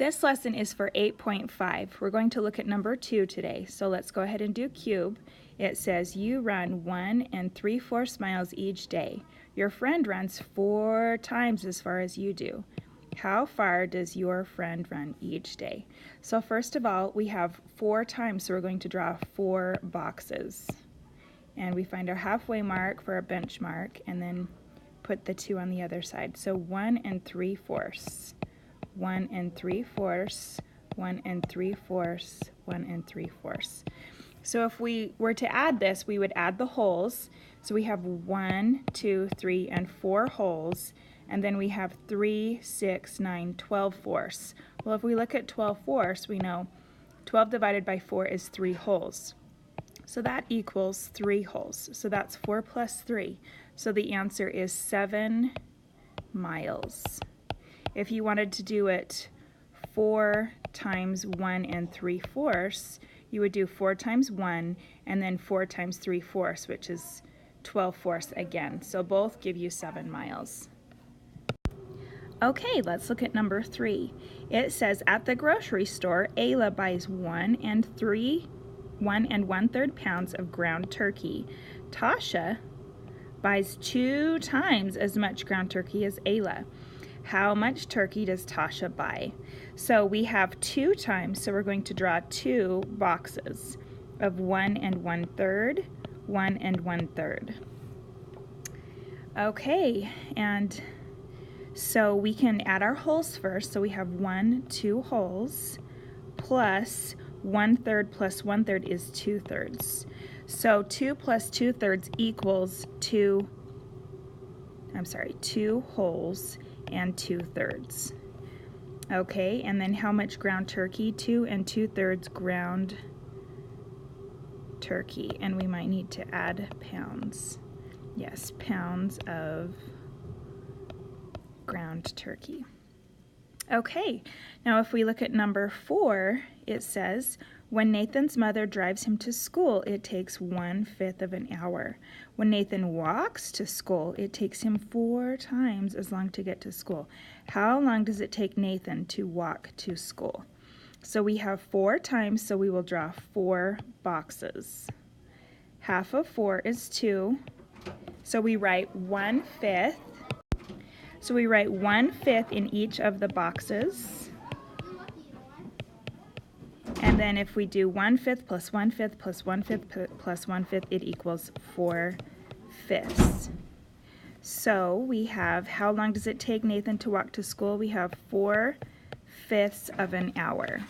This lesson is for 8.5. We're going to look at number 2 today. So let's go ahead and do cube. It says you run 1 3/4 miles each day. Your friend runs 4 times as far as you do. How far does your friend run each day? So first of all, we have 4 times, so we're going to draw 4 boxes. And we find our halfway mark for our benchmark and then put the 2 on the other side. So 1 3/4. 1 3/4, 1 3/4, 1 3/4. So if we were to add this, we would add the holes. So we have 1, 2, 3, and 4 holes, and then we have 3, 6, 9, 12 fourths. Well, if we look at 12 fourths, we know 12 divided by 4 is 3 holes. So that equals 3 holes. So that's 4 plus 3. So the answer is 7 miles. If you wanted to do it 4 times 1 3/4, you would do 4 times 1 and then 4 times 3/4, which is 12 fourths again. So both give you 7 miles. Okay, let's look at number 3. It says at the grocery store, Ayla buys 1 1/3 pounds of ground turkey. Tasha buys 2 times as much ground turkey as Ayla. How much turkey does Tasha buy? So we have 2 times, so we're going to draw 2 boxes of 1 1/3, 1 1/3. Okay, and so we can add our holes first. So we have 2 holes plus 1/3 plus 1/3 is 2/3. So 2 plus 2/3 equals 2 holes and 2/3. Okay, and then how much ground turkey? 2 2/3 ground turkey, and we might need to add pounds. Yes, pounds of ground turkey. Okay, now if we look at number 4, it says, when Nathan's mother drives him to school, it takes 1/5 of an hour. When Nathan walks to school, it takes him 4 times as long to get to school. How long does it take Nathan to walk to school? So we have 4 times, so we will draw 4 boxes. Half of 4 is 2, so we write 1/5. So we write 1/5 in each of the boxes. And then if we do 1/5 plus 1/5 plus 1/5 plus 1/5, it equals 4/5. So we have, how long does it take Nathan to walk to school? We have 4/5 of an hour.